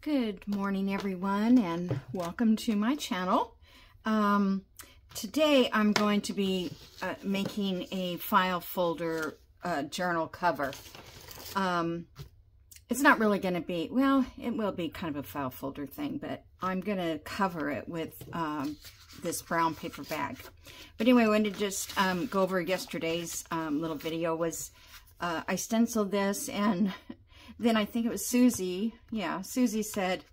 Good morning, everyone, and welcome to my channel. Today I'm going to be making a file folder journal cover. It's not really going to be, well, it will be kind of a file folder thing, but I'm going to cover it with this brown paper bag. But anyway, I wanted to just go over yesterday's little video. Was I stenciled this, and then I think it was Susie. Yeah, Susie said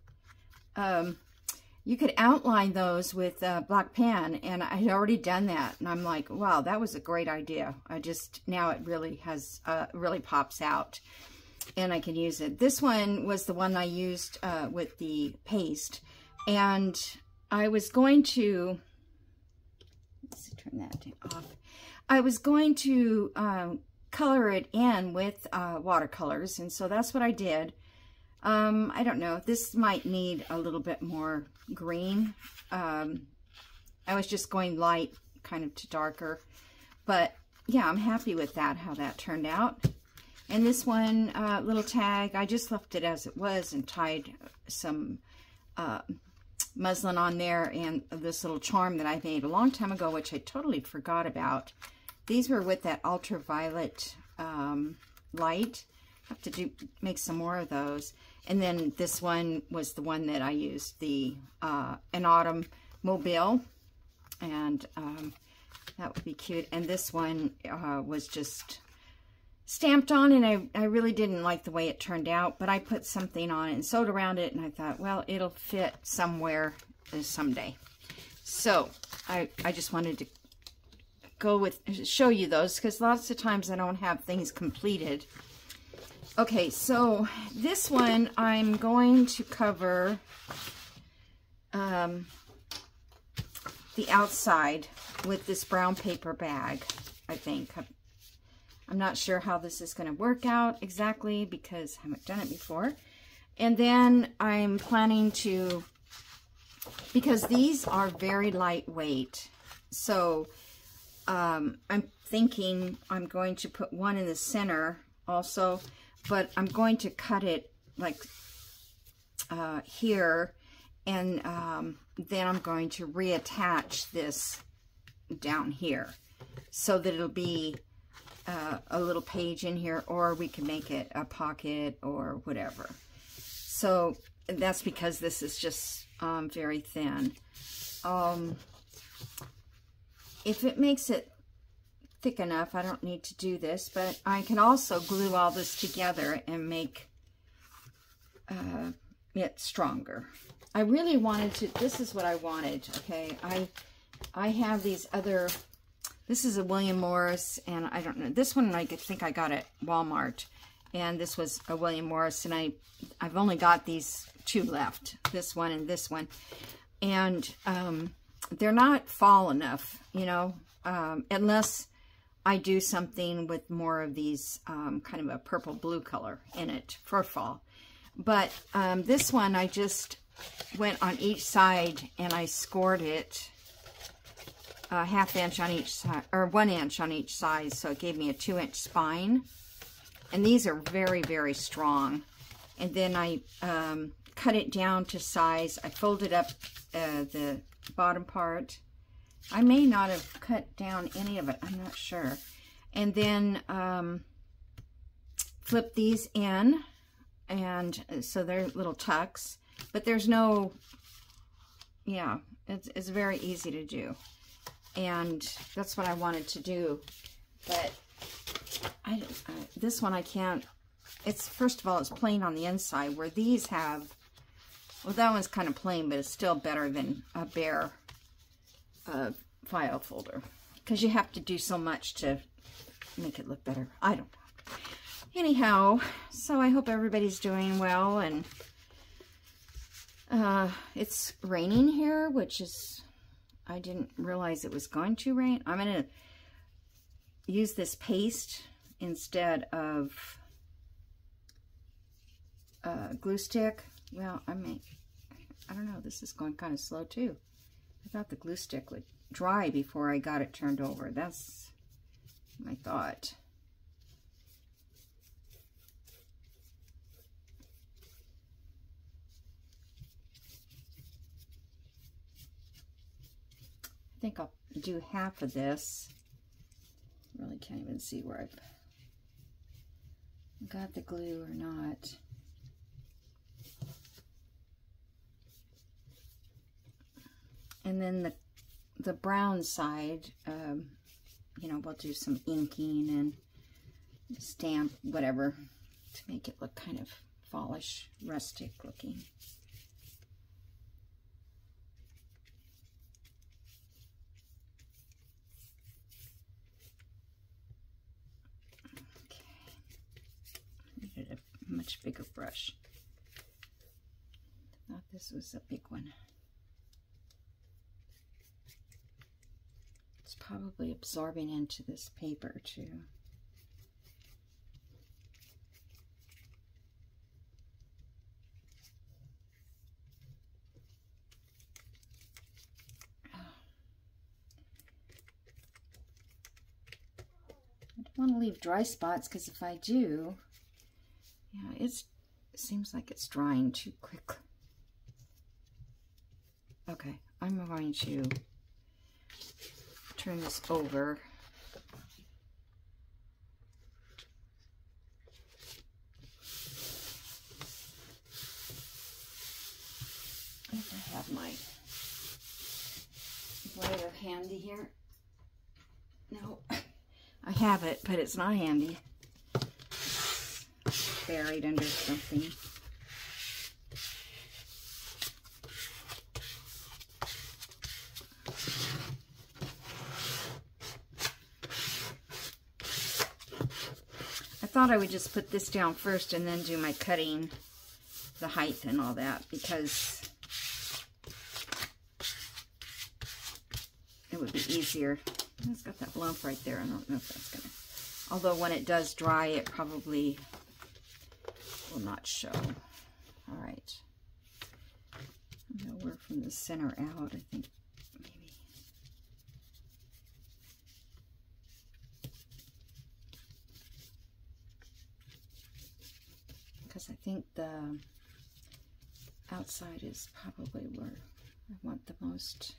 you could outline those with black pen, and I had already done that. And I'm like, wow, that was a great idea. Now it really has, really pops out, and I can use it. This one was the one I used with the paste, and I was going to, let's turn that off. I was going to color it in with watercolors, and so that's what I did. I don't know, this might need a little bit more green. I was just going light kind of to darker, but yeah, I'm happy with that, how that turned out. And this one little tag, I just left it as it was and tied some muslin on there, and this little charm that I made a long time ago, which I totally forgot about. These were with that ultraviolet light. I have to make some more of those. And then this one was the one that I used, the An Autumn Mobile, and that would be cute. And this one was just stamped on, and I really didn't like the way it turned out, but I put something on it and sewed around it, and I thought, well, it'll fit somewhere someday. So I just wanted to show you those, because lots of times I don't have things completed. Okay, so this one I'm going to cover the outside with this brown paper bag, I think. I'm not sure how this is going to work out exactly because I haven't done it before. And then I'm planning to, because these are very lightweight, so I'm thinking I'm going to put one in the center also, but I'm going to cut it like here, and then I'm going to reattach this down here so that it'll be a little page in here, or we can make it a pocket or whatever. So that's because this is just very thin. If it makes it thick enough, I don't need to do this, but I can also glue all this together and make it stronger. I really wanted to, this is what I wanted, okay? I have these other, this is a William Morris, and I don't know, this one I think I got at Walmart, and this was a William Morris, and I've only got these two left, this one and this one, and they're not fall enough, you know, unless I do something with more of these kind of a purple blue color in it for fall. But this one I just went on each side and I scored it a ½ inch on each side, or 1 inch on each side, so it gave me a 2-inch spine. And these are very, very strong. And then I cut it down to size. I folded up the bottom part. I may not have cut down any of it, I'm not sure. And then flip these in, and so they're little tucks, but there's no, yeah, it's very easy to do. And that's what I wanted to do, but this one I can't, it's, first of all, it's plain on the inside, where these have, well, that one's kind of plain, but it's still better than a bare file folder, because you have to do so much to make it look better. I don't know. Anyhow, so I hope everybody's doing well, and it's raining here, which is, I didn't realize it was going to rain. I'm going to use this paste instead of glue stick. Well, I don't know, this is going kind of slow too. I thought the glue stick would dry before I got it turned over. That's my thought. think I'll do half of this. Really can't even see where I've got the glue or not. And then the brown side, you know, we'll do some inking and stamp, whatever, to make it look kind of fallish, rustic looking. Needed a much bigger brush. Thought this was a big one. It's probably absorbing into this paper too. I don't want to leave dry spots, because if I do, yeah, it seems like it's drying too quick. Okay, I'm going to turn this over. If I have my lighter handy here. No, I have it, but it's not handy. It's buried under something. I thought I would just put this down first and then do my cutting, the height and all that, because it would be easier. It's got that lump right there. I don't know if that's gonna, although when it does dry, it probably will not show. All right. I'm gonna work from the center out, I think, maybe. Because I think the outside is probably where I want the most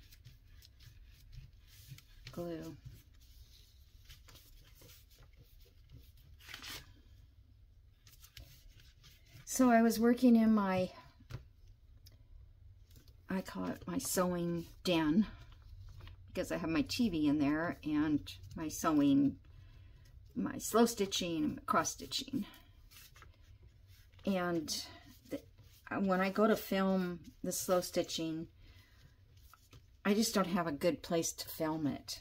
glue. So I was working in my, I call it my sewing den, because I have my TV in there and my sewing, my slow stitching and cross stitching. And when I go to film the slow stitching, I just don't have a good place to film it.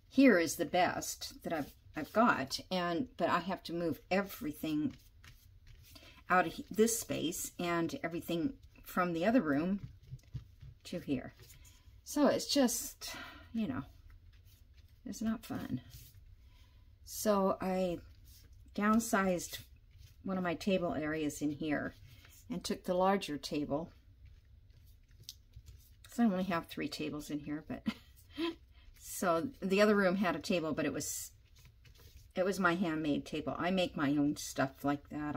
Here is the best that I've got, but I have to move everything out of this space and everything from the other room to here. So it's just, you know, it's not fun. So I downsized one of my table areas in here and took the larger table. So I only have 3 tables in here, but so the other room had a table, but it was my handmade table. I make my own stuff like that.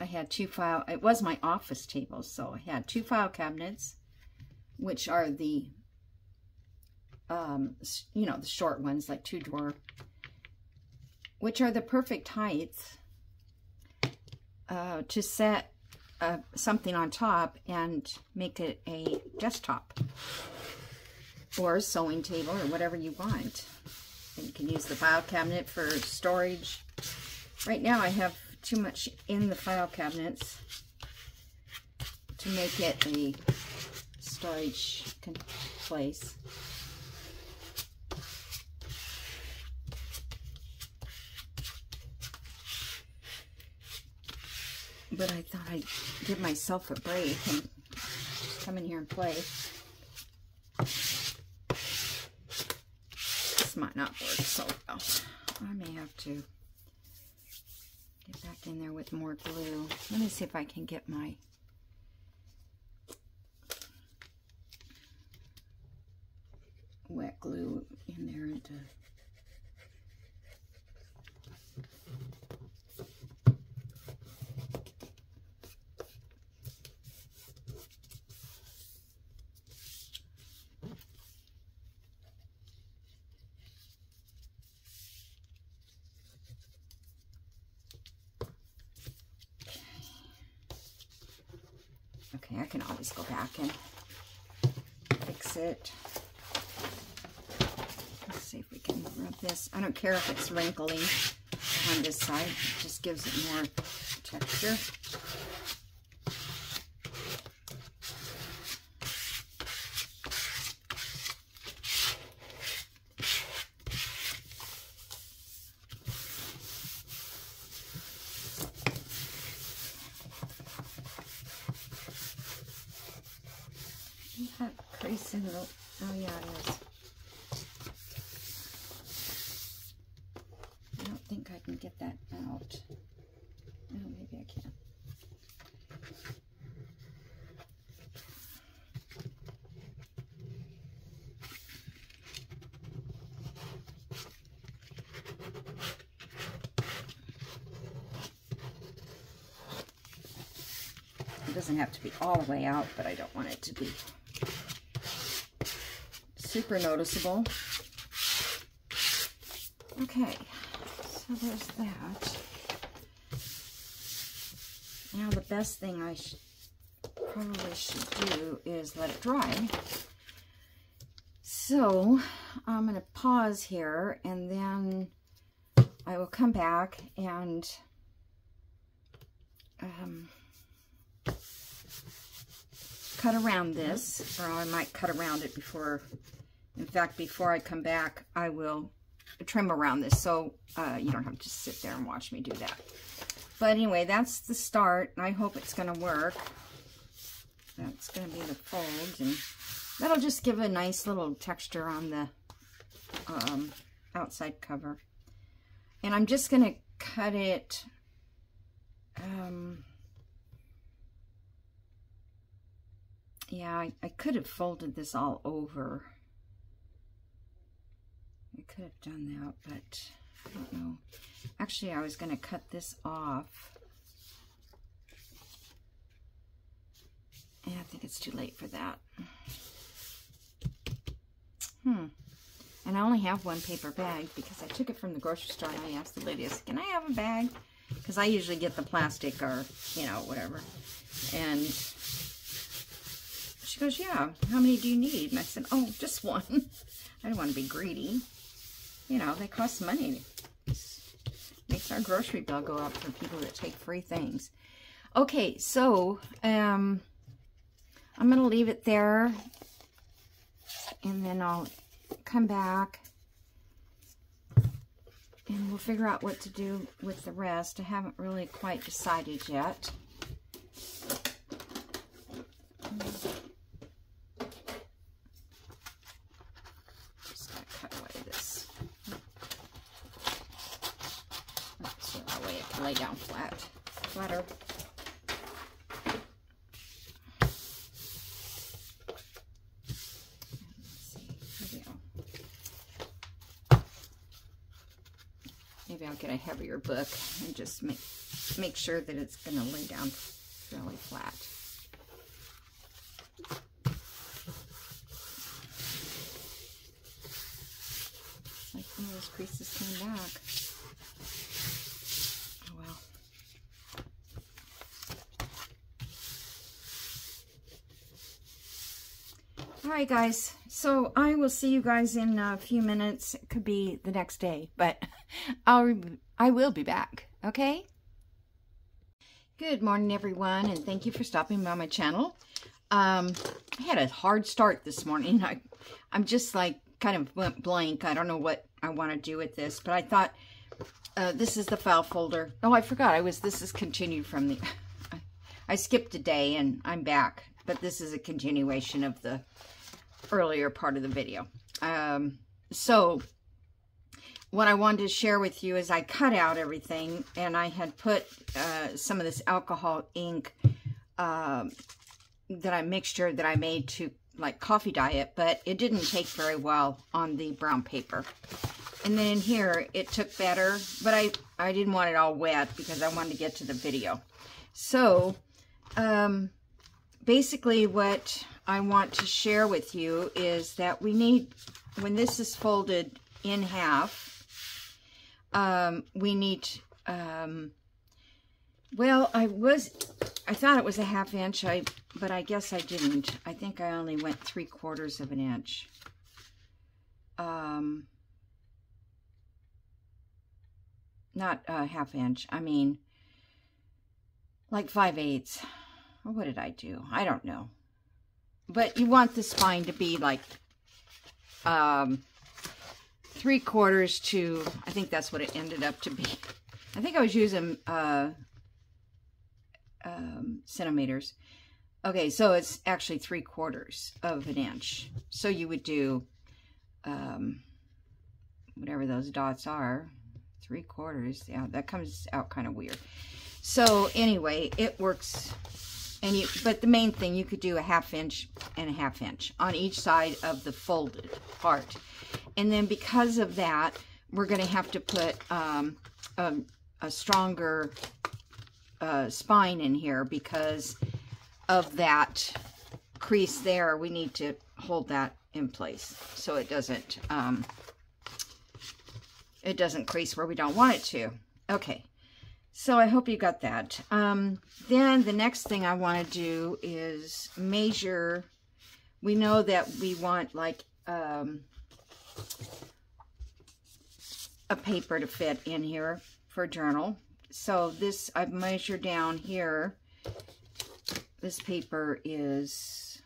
I had 2 file, it was my office table, so I had 2 file cabinets, which are the, you know, the short ones, like 2 drawer, which are the perfect heights to set something on top and make it a desktop or a sewing table or whatever you want. And you can use the file cabinet for storage. Right now I have too much in the file cabinets to make it a storage place. But I thought I'd give myself a break and just come in here and play. This might not work so well. I may have to get back in there with more glue. Let me see if I can get my wet glue in there into Okay, I can always go back and fix it. Let's see if we can rub this. I don't care if it's wrinkly on this side. It just gives it more texture. That crease in the, oh yeah, it is. I don't think I can get that out. Oh, maybe I can. It doesn't have to be all the way out, but I don't want it to be super noticeable. Okay, so there's that. Now the best thing I probably should do is let it dry. So I'm going to pause here, and then I will come back and cut around this, or I might cut around it before. In fact, before I come back, I will trim around this, so you don't have to just sit there and watch me do that. But anyway, that's the start. I hope it's going to work. That's going to be the folds, and that'll just give a nice little texture on the outside cover. And I'm just going to cut it yeah, I could have folded this all over. I could have done that, but I don't know. Actually, I was going to cut this off. And I think it's too late for that. And I only have one paper bag because I took it from the grocery store and I asked the lady, I said, can I have a bag? Because I usually get the plastic or, you know, whatever. And she goes, yeah, how many do you need? And I said, oh, just one. I don't want to be greedy. You know, they cost money. It makes our grocery bill go up for people that take free things. Okay, so I'm going to leave it there. And then I'll come back. And we'll figure out what to do with the rest. I haven't really quite decided yet. Just gotta cut away this. So that way it can lay down flatter. Maybe I'll get a heavier book and just make sure that it's going to lay down fairly flat. It's like one of those creases came back. Oh well. All right, guys. So I will see you guys in a few minutes. It could be the next day, but I will be back, okay? Good morning, everyone, and thank you for stopping by my channel. I had a hard start this morning. I'm just like kind of went blank. I don't know what I want to do with this, but I thought this is the file folder. Oh, I forgot. This is continued from the... I skipped a day and I'm back, but this is a continuation of the earlier part of the video. So what I wanted to share with you is I cut out everything, and I had put some of this alcohol ink mixture that I made to like coffee dye it, but it didn't take very well on the brown paper. And then in here it took better, but I didn't want it all wet because I wanted to get to the video. So basically what I want to share with you is that we need, when this is folded in half, we need, well, I I thought it was a 1/2 inch, but I guess I didn't. I think I only went 3/4 of an inch. Not a 1/2 inch. I mean, like 5/8. Or what did I do? I don't know. But you want the spine to be like 3/4 to, I think that's what it ended up to be. I think I was using centimeters. Okay, so it's actually 3/4 of an inch. So you would do whatever those dots are, 3/4. Yeah, that comes out kind of weird. So anyway, it works. And but the main thing, you could do a 1/2 inch and a 1/2 inch on each side of the folded part. And then because of that, we're going to have to put a stronger spine in here because of that crease there. We need to hold that in place so it doesn't crease where we don't want it to. Okay, so I hope you got that. Then the next thing I want to do is measure. We know that we want like a paper to fit in here for a journal. So this, I've measured down here. This paper is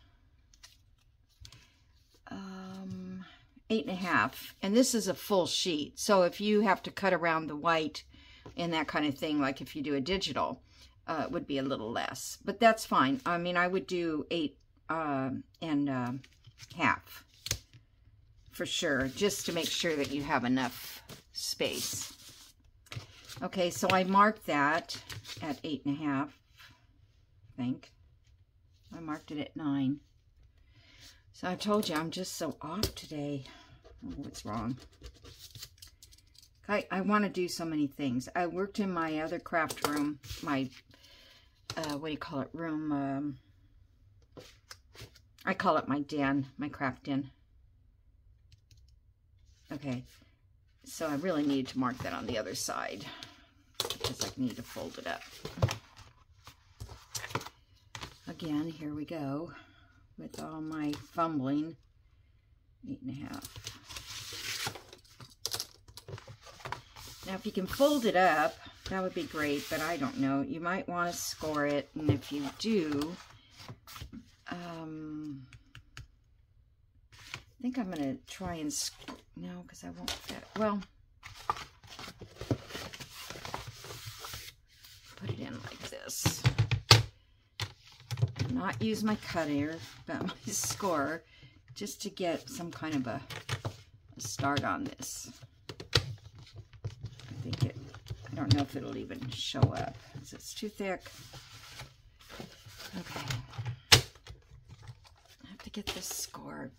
8.5, and this is a full sheet. So if you have to cut around the white and that kind of thing, like if you do a digital, it would be a little less, but that's fine. I mean, I would do 8.5 for sure, just to make sure that you have enough space. Okay, so I marked that at 8.5, I think. I marked it at 9. So I told you I'm just so off today. Oh, what's wrong? I want to do so many things. I worked in my other craft room, my, what do you call it, room, I call it my den, my craft den. Okay, so I really need to mark that on the other side because I need to fold it up. Again, here we go with all my fumbling. 8.5. Now, if you can fold it up, that would be great, but I don't know. You might want to score it, and if you do, I think I'm going to try and, no, because I won't fit. Well, put it in like this. Not use my cutter, but my scorer, just to get some kind of a start on this. I don't know if it'll even show up. It's too thick. Okay. I have to get this score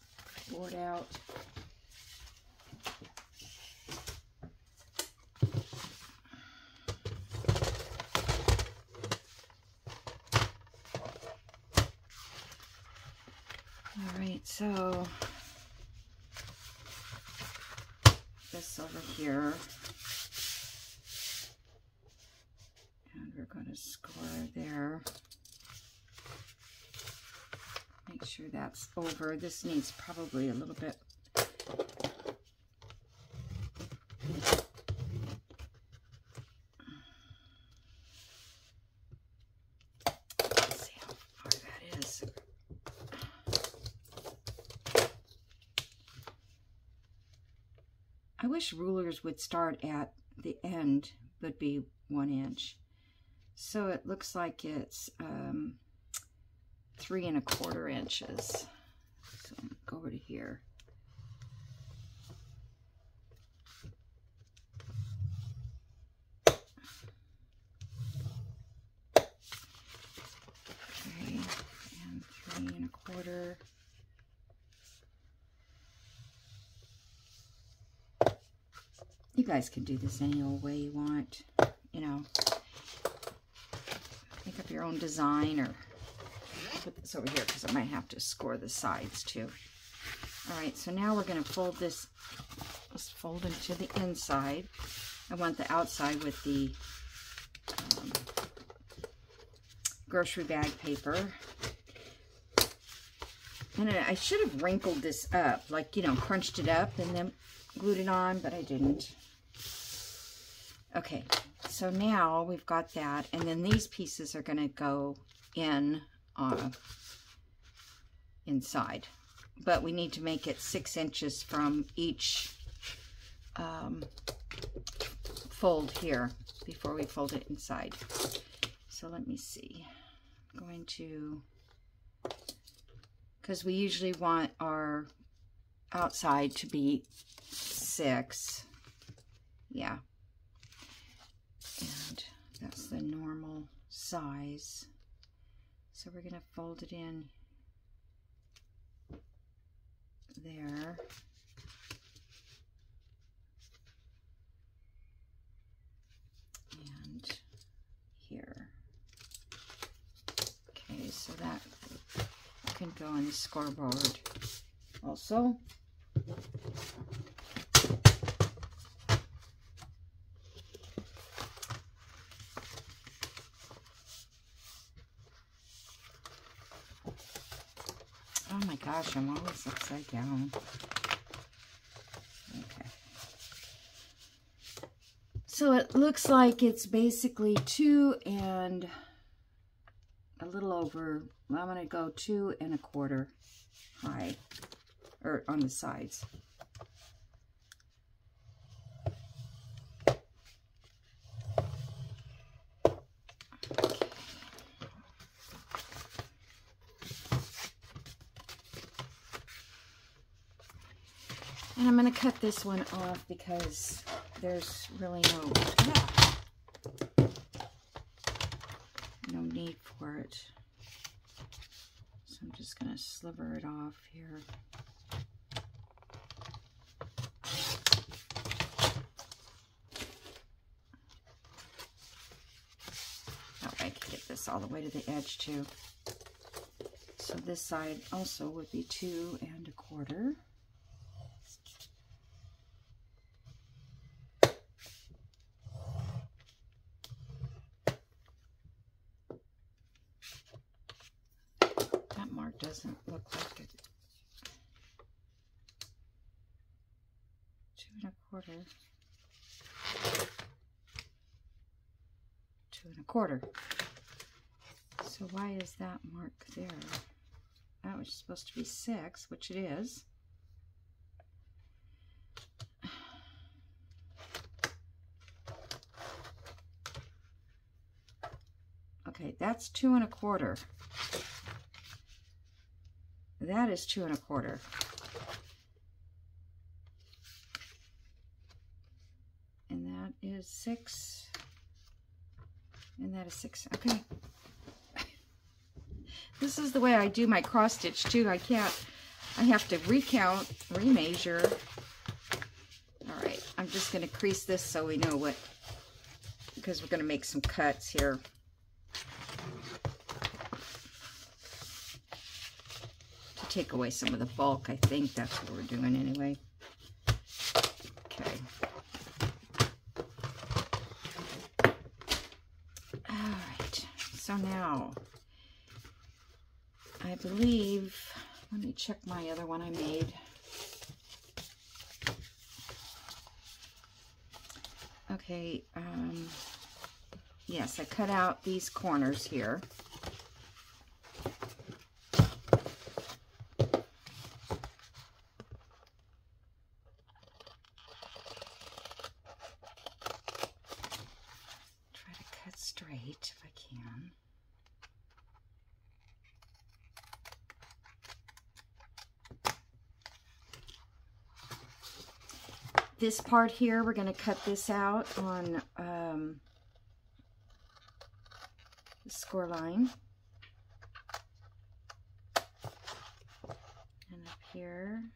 board out. All right, so this over here. And we're going to score there. Make sure that's over. This needs probably a little bit. Let's see how far that is. I wish rulers would start at the end, would be 1 inch. So it looks like it's 3 1/4 inches. So I'm gonna go over to here. Okay, and 3 1/4. You guys can do this any old way you want, you know. Make up your own design, or put this over here because I might have to score the sides too. All right, so now we're going to fold this. Let's fold it to the inside. I want the outside with the grocery bag paper. And I should have wrinkled this up, like, you know, crunched it up and then glued it on, but I didn't. Okay, so now we've got that, and then these pieces are going to go in inside. But we need to make it 6 inches from each fold here before we fold it inside. So let me see. I'm going to, because we usually want our outside to be 6. Yeah. And that's the normal size. So we're going to fold it in there. And here. Okay, so that can go on the scoreboard also. Oh my gosh, I'm always upside down. Okay. So it looks like it's basically 2 and a little over, well, I'm going to go 2 1/4 high, or on the sides. And I'm going to cut this one off because there's really no need for it. So I'm just going to sliver it off here. Oh, I can get this all the way to the edge too. So this side also would be 2 1/4. Doesn't look like it. 2 1/4. 2 1/4. So why is that mark there? That was supposed to be 6, which it is. Okay, that's 2 1/4. That is 2 1/4. And that is 6. And that is 6. Okay. This is the way I do my cross stitch too. I have to recount, remeasure. All right, I'm just going to crease this so we know what, because we're going to make some cuts here. Take away some of the bulk. I think that's what we're doing anyway. Okay. All right. So now, I believe, let me check my other one I made. Okay. Yes, I cut out these corners here. Straight if I can. This part here, we're going to cut this out on the score line. And up here.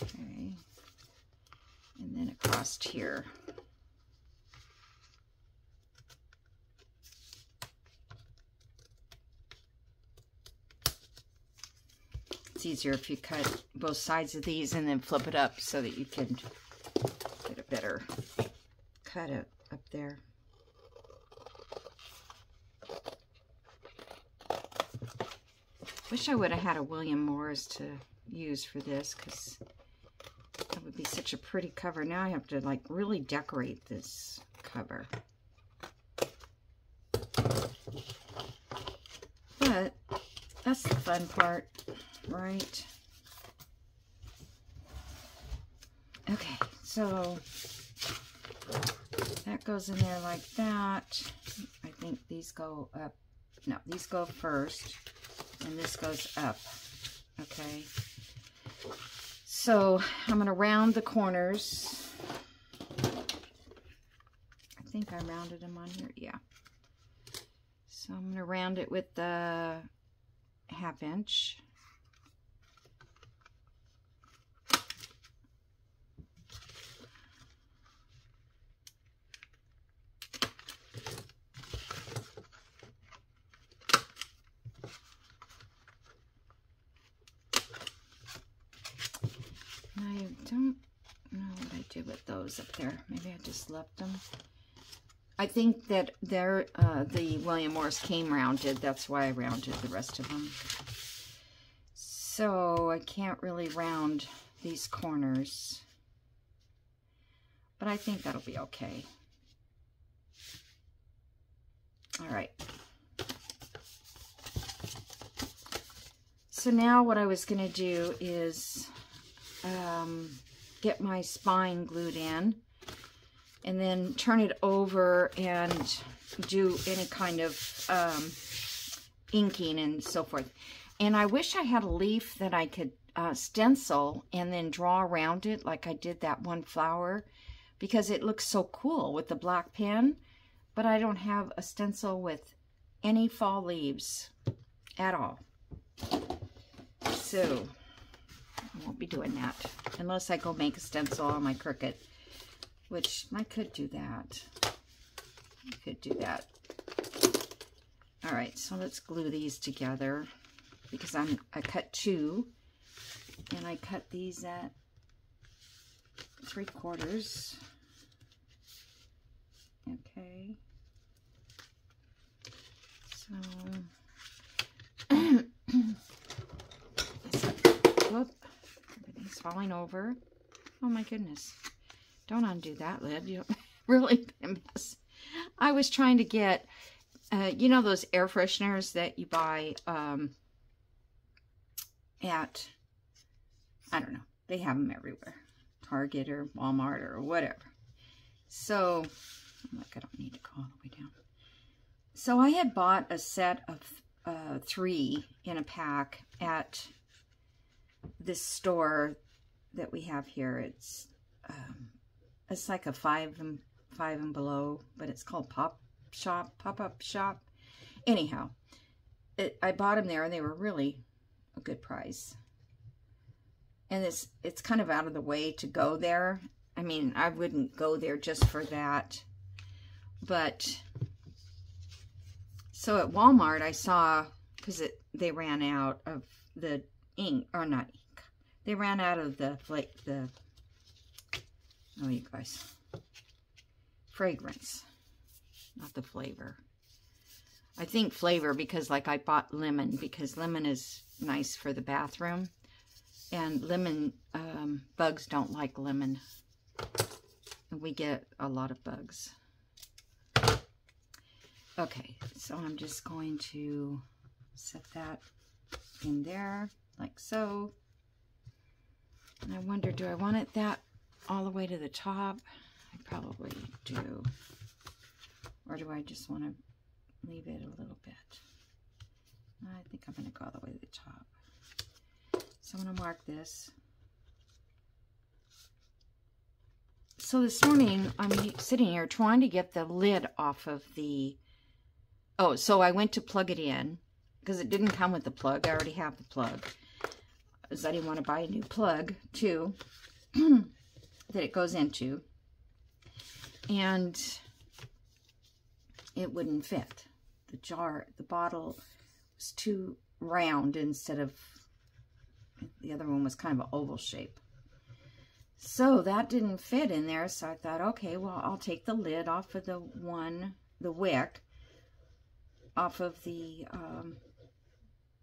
Okay. And then across here. It's easier if you cut both sides of these and then flip it up so that you can get a better cut it up there. Wish I would have had a William Morris to use for this, because that would be such a pretty cover. Now I have to like really decorate this cover. But that's the fun part, right? Okay, so that goes in there like that. I think these go up. No, these go first, and this goes up. Okay. So I'm going to round the corners. I think I rounded them on here. Yeah. So I'm going to round it with the 1/2 inch. I don't know what I did with those up there. Maybe I just left them. I think that they're, the William Morris came rounded. That's why I rounded the rest of them. So I can't really round these corners. But I think that'll be okay. All right. So now what I was going to do is get my spine glued in, and then turn it over and do any kind of inking and so forth. And I wish I had a leaf that I could stencil and then draw around it like I did that one flower, because it looks so cool with the black pen. But I don't have a stencil with any fall leaves at all. So I won't be doing that unless I go make a stencil on my Cricut, which I could do that. I could do that. All right, so let's glue these together, because I cut 2, and I cut these at 3/4. Okay. So, whoop, everything's falling over. Oh my goodness. Don't undo that lid. You really a mess. I was trying to get, you know, those air fresheners that you buy at, I don't know, they have them everywhere. Target or Walmart or whatever. So, look, I don't need to go all the way down. So I had bought a set of 3 in a pack at this store that we have here. It's like a 5 and below, but it's called Pop-Up Shop. Anyhow, I bought them there, and they were really a good price. And it's kind of out of the way to go there. I mean, I wouldn't go there just for that. But so at Walmart, I saw, because they ran out of the ink, or not ink. They ran out of the oh, you guys, fragrance, not the flavor. I think flavor, because like I bought lemon, because lemon is nice for the bathroom, and lemon, bugs don't like lemon. And we get a lot of bugs. Okay, so I'm just going to set that in there, like so. And I wonder, do I want it that all the way to the top? I probably do. Or do I just want to leave it a little bit? I think I'm going to go all the way to the top. So I'm going to mark this. So this morning, I'm sitting here trying to get the lid off of the... Oh, so I went to plug it in, because it didn't come with the plug. I already have the plug. Because I didn't want to buy a new plug, too, that it goes into. And it wouldn't fit. The bottle was too round instead of... The other one was kind of an oval shape. So that didn't fit in there, so I thought, okay, well, I'll take the lid off of the wick, off of the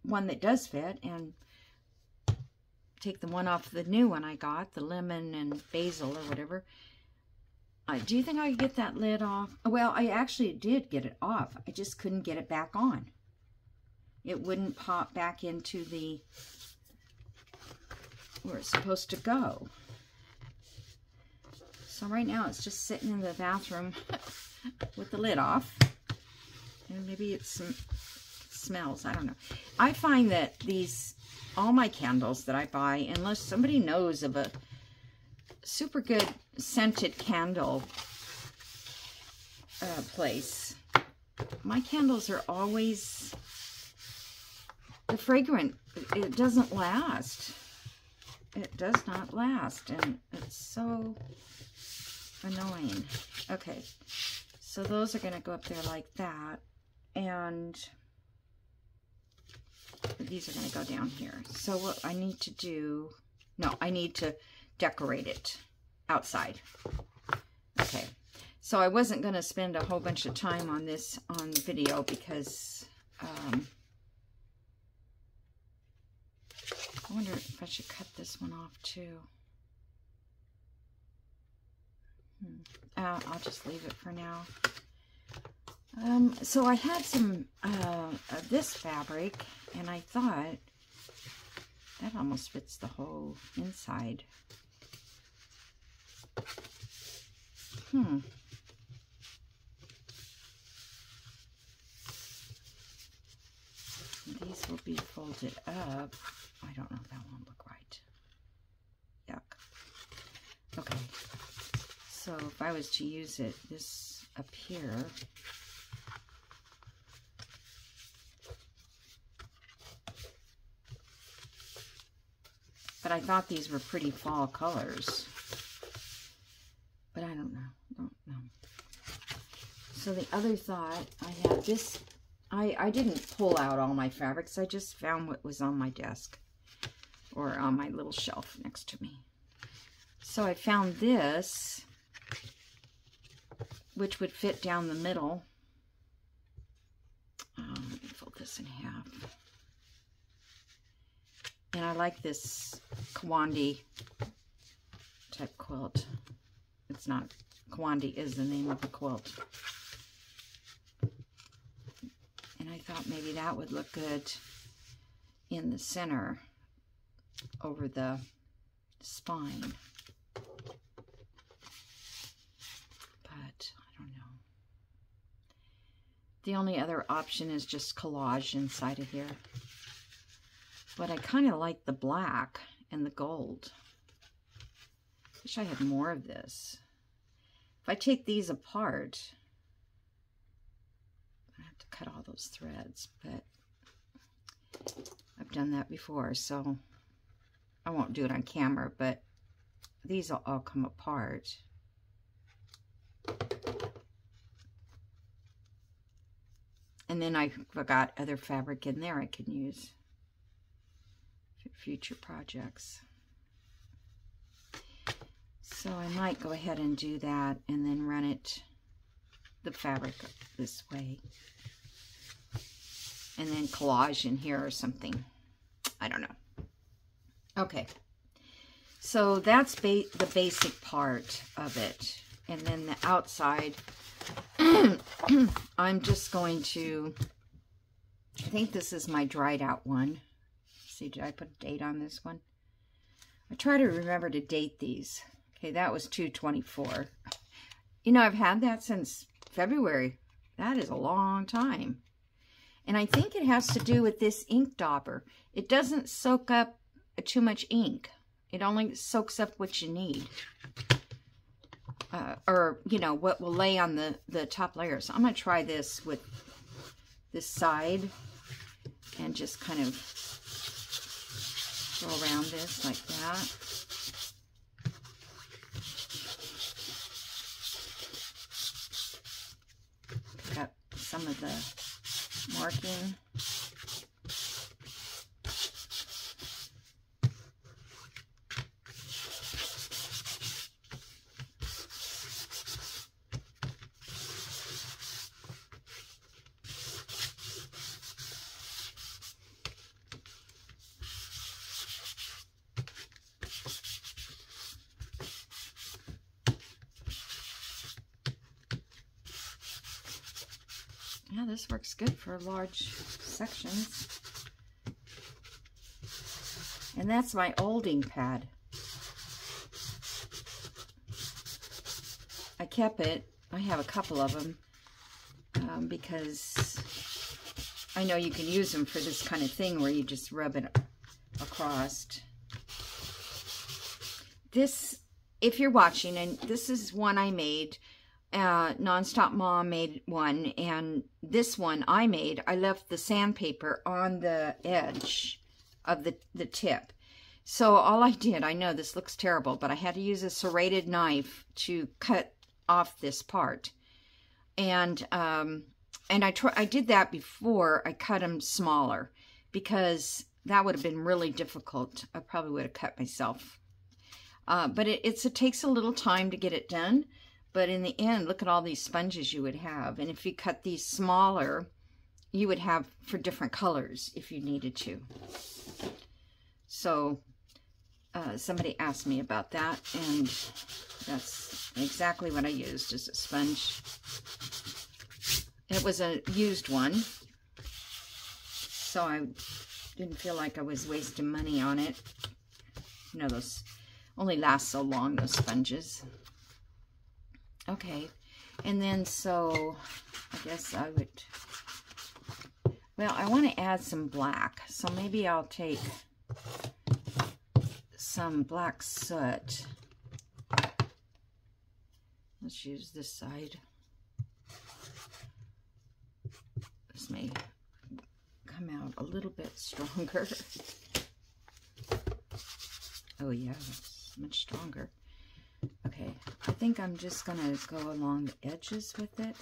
one that does fit, and take the one off the new one I got, the lemon and basil or whatever. Do you think I could get that lid off? Well, I actually did get it off. I just couldn't get it back on. It wouldn't pop back into the where it's supposed to go. So right now it's just sitting in the bathroom with the lid off. And maybe it smells. I don't know. I find that all my candles that I buy, unless somebody knows of a super good scented candle place, my candles are always, the fragrant, it doesn't last. It does not last, and it's so annoying. Okay, so those are going to go up there like that, and these are going to go down here. So what I need to do, no, I need to decorate it outside. Okay, so I wasn't going to spend a whole bunch of time on this on the video because I wonder if I should cut this one off too. I'll just leave it for now. So I had some of this fabric, and I thought that almost fits the whole inside. These will be folded up. I don't know if that won't look right. Yuck. Okay. So if I was to use it, this up here, but I thought these were pretty fall colors, but I don't know. So the other thought, I had this, I didn't pull out all my fabrics. I just found what was on my desk or on my little shelf next to me. So I found this, which would fit down the middle. Let me fold this in half. And I like this Kawandi type quilt. It's not, Kawandi is the name of the quilt. And I thought maybe that would look good in the center over the spine. But I don't know. The only other option is just collage inside of here. But I kind of like the black and the gold. Wish I had more of this. If I take these apart, I have to cut all those threads, but I've done that before, so I won't do it on camera, but these will all come apart. And then I've got other fabric in there I can use for future projects. So I might go ahead and do that and then run it, the fabric this way. And then collage in here or something. I don't know. Okay. So that's the basic part of it. And then the outside, I'm just going to, I think this is my dried out one. See, did I put a date on this one? I try to remember to date these. Okay, that was 2/24. You know, I've had that since February. That is a long time. And I think it has to do with this ink dauber. It doesn't soak up too much ink. It only soaks up what you need. Or, you know, what will lay on the top layer. So I'm going to try this with this side and just kind of go around this like that. Pick up some of the marking. Yeah, this works good for large sections. And that's my old ink pad. I kept it. I have a couple of them because I know you can use them for this kind of thing where you just rub it across. This, if you're watching, and this is one I made, Nonstop Mom made one, and this one I made, I left the sandpaper on the edge of the tip. So all I did, I know this looks terrible, but I had to use a serrated knife to cut off this part. And I did that before I cut them smaller, because that would have been really difficult. I probably would have cut myself. But it takes a little time to get it done. But in the end, look at all these sponges you would have. And if you cut these smaller, you would have for different colors if you needed to. So somebody asked me about that, and that's exactly what I used as a sponge. It was a used one, so I didn't feel like I was wasting money on it. You know, those only last so long, those sponges. Okay, and then so I guess I would, well, I want to add some black, so maybe I'll take some black soot. Let's use this side. This may come out a little bit stronger. Oh yeah, it's much stronger. Okay, I think I'm just gonna go along the edges with it.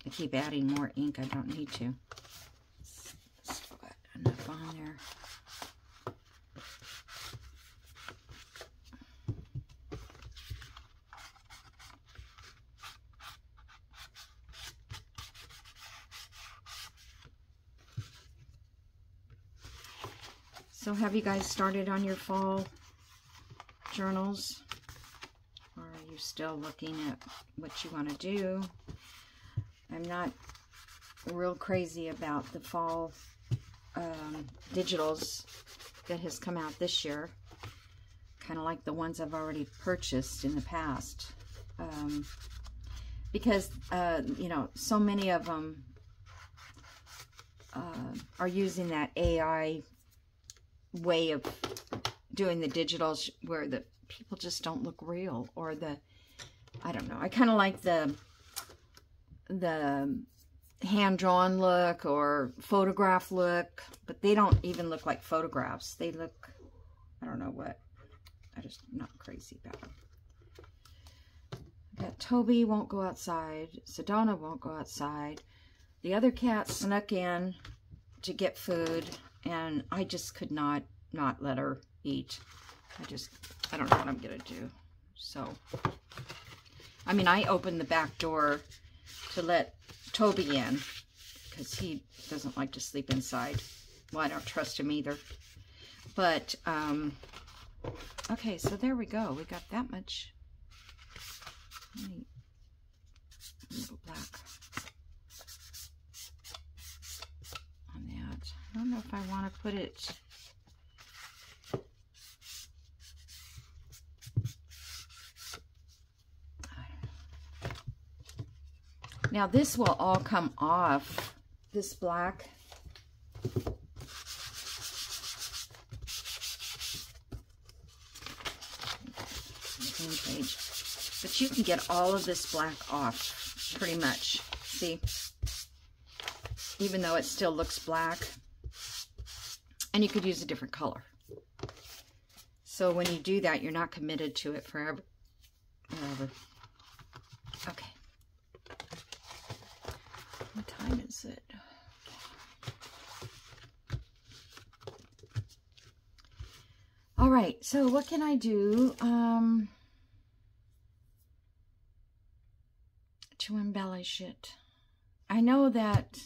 I keep adding more ink. I don't need to. Still got enough on there. So have you guys started on your fall journals? Or are you still looking at what you want to do? I'm not real crazy about the fall digitals that has come out this year. Kind of like the ones I've already purchased in the past. Because, you know, so many of them are using that AI way of doing the digitals where the people just don't look real, or the, I don't know, I kind of like the hand-drawn look or photograph look, but they don't even look like photographs. They look, I don't know what, I'm just not crazy about them. Got Toby won't go outside, Sedona won't go outside, the other cat snuck in to get food, and I just could not let her eat. I don't know what I'm gonna do. So, I mean, I opened the back door to let Toby in, because he doesn't like to sleep inside. Well, I don't trust him either. But, okay, so there we go. We got that much. Let me go black on that. I don't know if I want to put it. Now this will all come off, this black. Same page. But you can get all of this black off, pretty much. See? Even though it still looks black. And you could use a different color. So when you do that, you're not committed to it forever. Okay. What time is it? All right, so what can I do to embellish it? I know that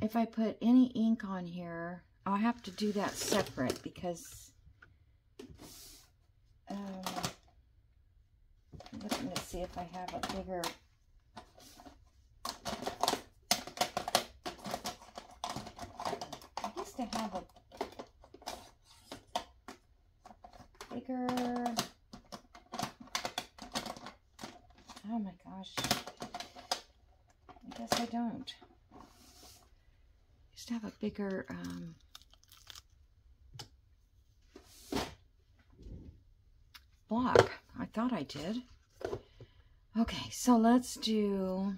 if I put any ink on here, I'll have to do that separate because I'm looking to see if I have a bigger. I used to have a bigger. Oh my gosh. I guess I don't. Used to have a bigger block. I thought I did. Okay, so let's do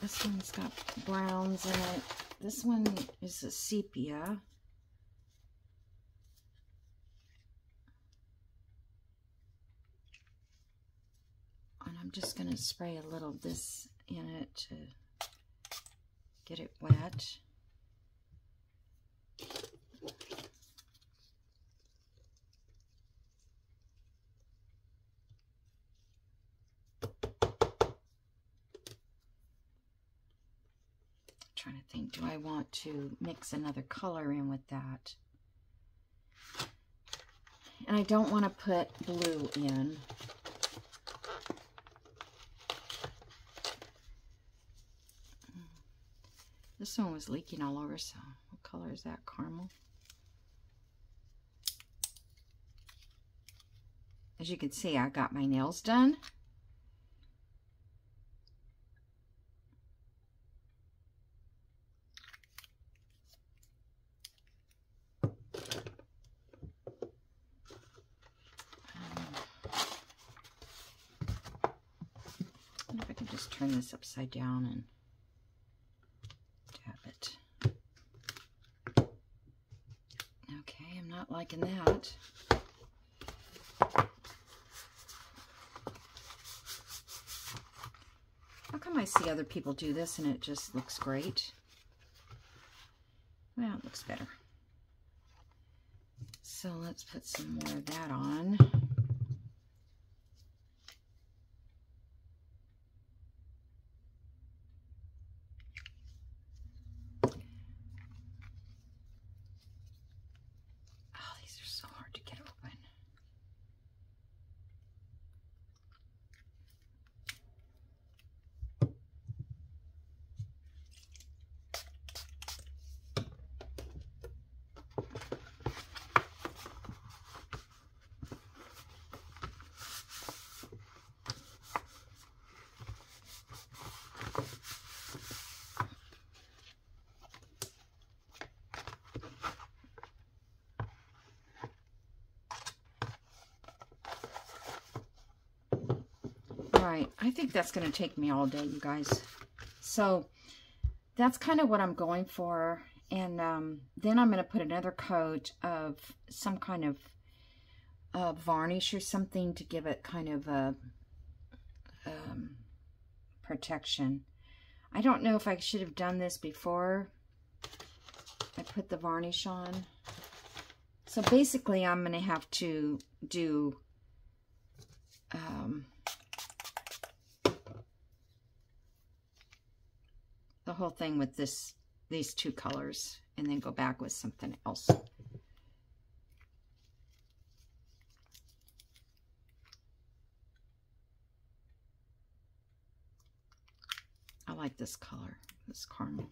this one's got browns in it. This one is a sepia. And I'm just going to spray a little of this in it to get it wet. Trying to think, do I want to mix another color in with that? And I don't want to put blue in. This one was leaking all over, so what color is that? Caramel? As you can see, I got my nails done. I wonder if I can just turn this upside down and tap it. Okay, I'm not liking that. How come I see other people do this and it just looks great? Well, it looks better. So let's put some more of that on. Oh, these are so hard to get open. Right, I think that's going to take me all day, you guys. So that's kind of what I'm going for. And then I'm going to put another coat of some kind of varnish or something to give it kind of a protection. I don't know if I should have done this before I put the varnish on. So basically I'm going to have to do the whole thing with these two colors and then go back with something else. I like this color, this caramel.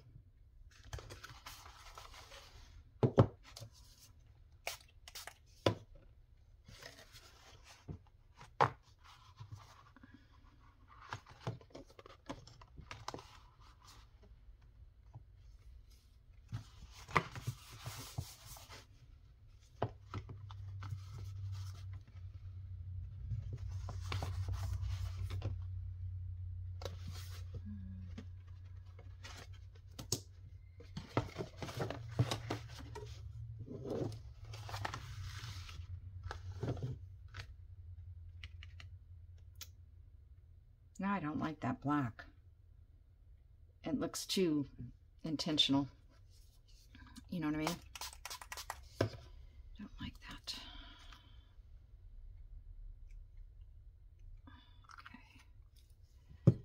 No, I don't like that black. It looks too intentional. You know what I mean? Don't like that. Okay.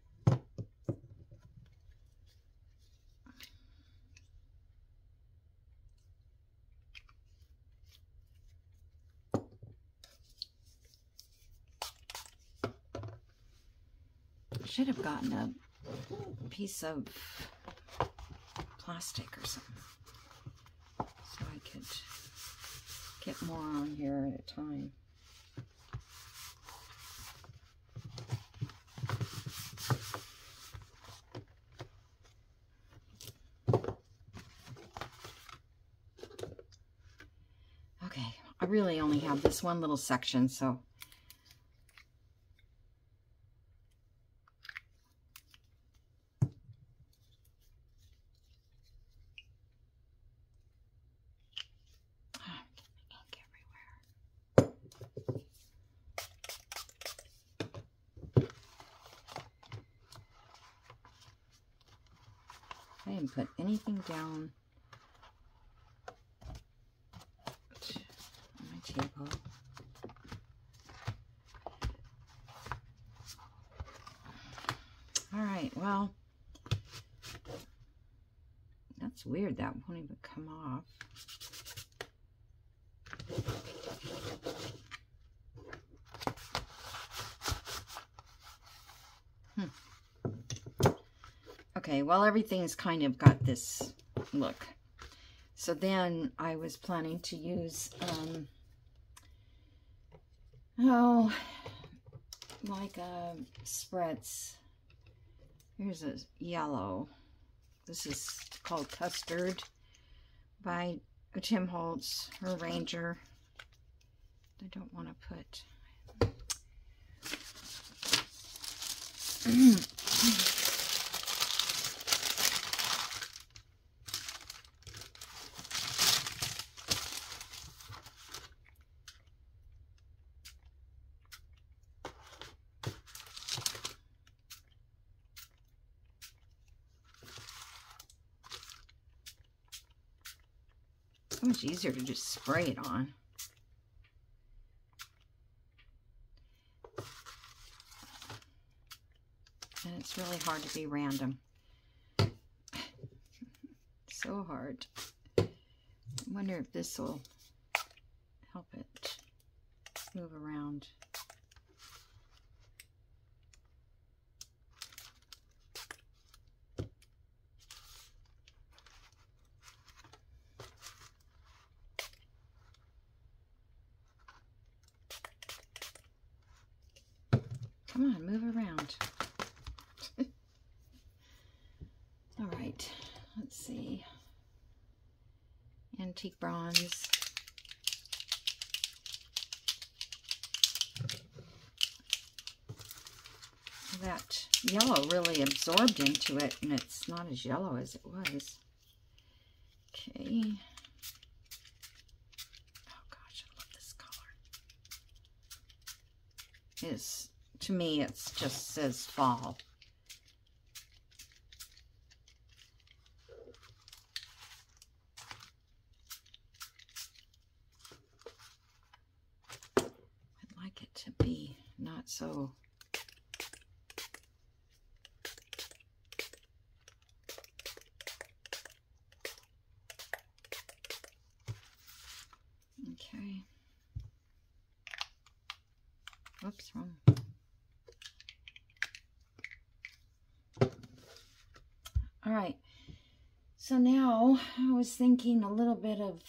should have gotten a piece of plastic or something so I could get more on here at a time. Okay, I really only have this one little section, so I didn't put anything down on my table. All right, well, that's weird. That won't even come off. Okay, well, everything's kind of got this look. So then I was planning to use, like spreads. Here's a yellow. This is called Custard by Tim Holtz, or Ranger. I don't want to put... So much easier to just spray it on. And it's really hard to be random. So hard. I wonder if this will help it move around. Come on, move around. All right, let's see. Antique bronze. That yellow really absorbed into it, and it's not as yellow as it was. Okay. Oh gosh, I love this color. It's, to me, it just says fall. I'd like it to be not so... Okay. Whoops, wrong. All right. So now I was thinking a little bit of,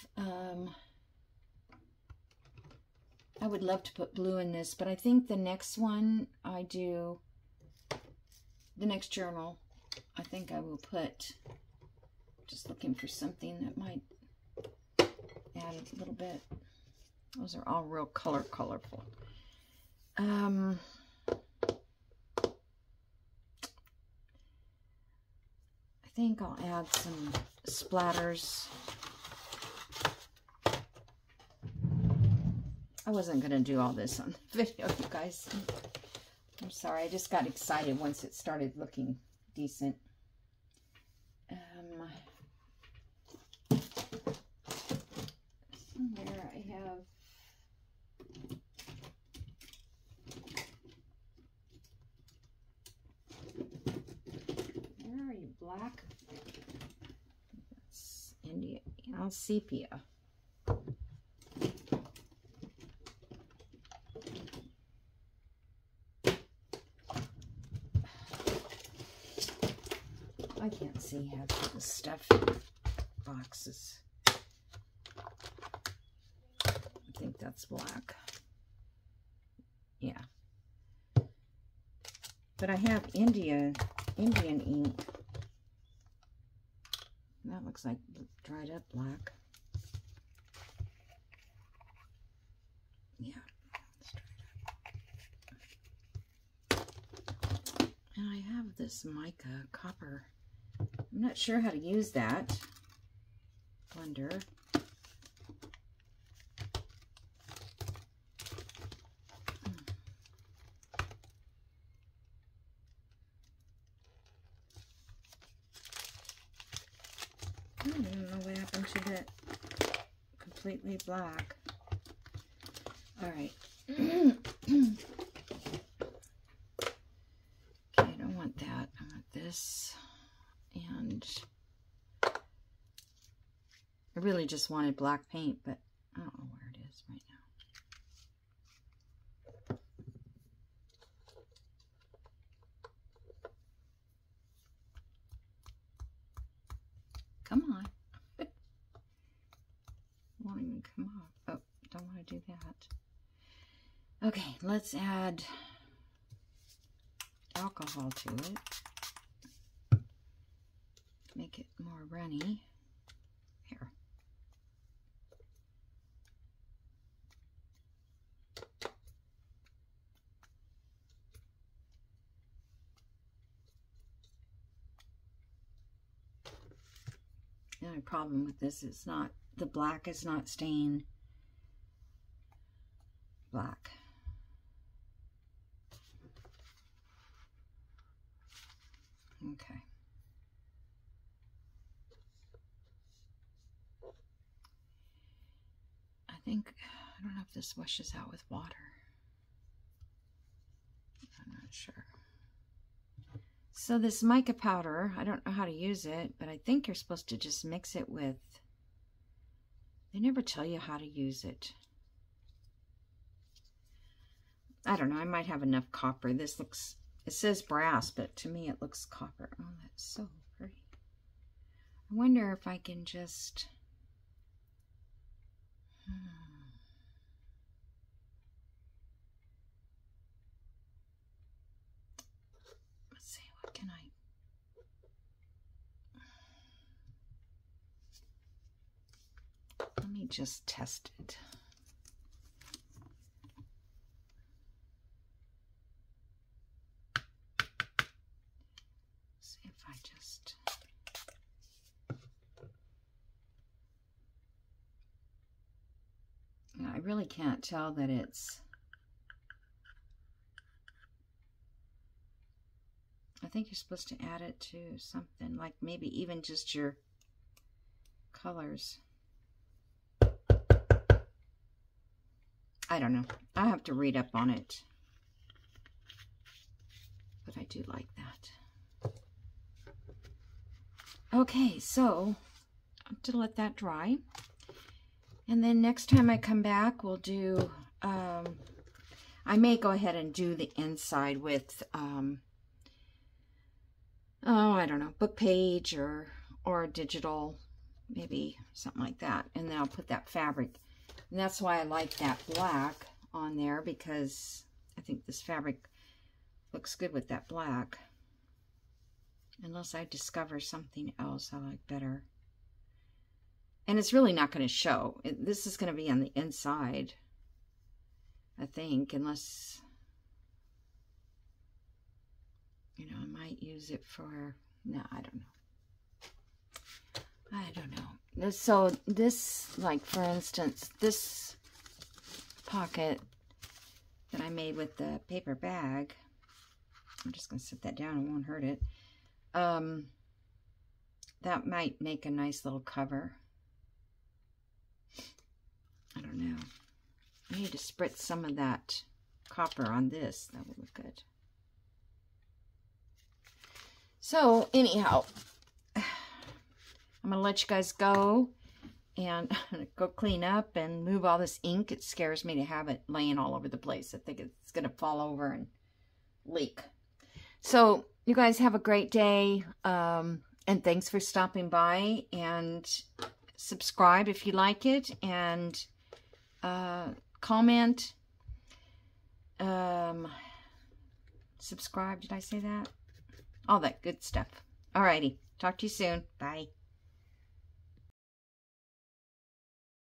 I would love to put blue in this, but I think the next one I do, the next journal, I think I will put, just looking for something that might add a little bit. Those are all real colorful. I think I'll add some splatters. I wasn't going to do all this on the video, you guys. I'm sorry, I just got excited once it started looking decent. Somewhere I have... Where are you, black? That's India, sepia. I can't see half of the stuff boxes. I think that's black. Yeah. But I have Indian ink. That looks like dried up black. Yeah. And I have this mica copper. I'm not sure how to use that blender. I don't even know what happened to that completely black. All right. Okay, I don't want that. I want this. And I really just wanted black paint, but I don't know where it is right now. Come on. It won't even come off. Oh, don't want to do that. Okay, let's add alcohol to it. Make it more runny. Here. The only problem with this is the black is not staying black. Okay. I don't know if this washes out with water. I'm not sure. So this mica powder, I don't know how to use it, but I think you're supposed to just mix it with, they never tell you how to use it. I don't know, I might have enough copper. This looks, it says brass, but to me it looks copper. Oh, that's so pretty. I wonder if I can just, let's see, what can I, let me just test it. See if I just, I really can't tell that it's, I think you're supposed to add it to something, like maybe even just your colors. I don't know. I have to read up on it. But I do like that. Okay, so I have to let that dry. And then next time I come back, we'll do, I may go ahead and do the inside with, oh, I don't know, book page or digital, maybe something like that. And then I'll put that fabric. And that's why I like that black on there, because I think this fabric looks good with that black. Unless I discover something else I like better. And it's really not going to show. This is going to be on the inside, I think, unless, you know, I might use it for, no, I don't know. I don't know. So this, like for instance, this pocket that I made with the paper bag, I'm just going to set that down, it won't hurt it. That might make a nice little cover. I don't know. I need to spritz some of that copper on this. That would look good. So anyhow, I'm going to let you guys go and go clean up and move all this ink. It scares me to have it laying all over the place. I think it's going to fall over and leak. So you guys have a great day. And thanks for stopping by, and subscribe if you like it, and comment. Subscribe, did I say that? All that good stuff. Alrighty, talk to you soon. Bye.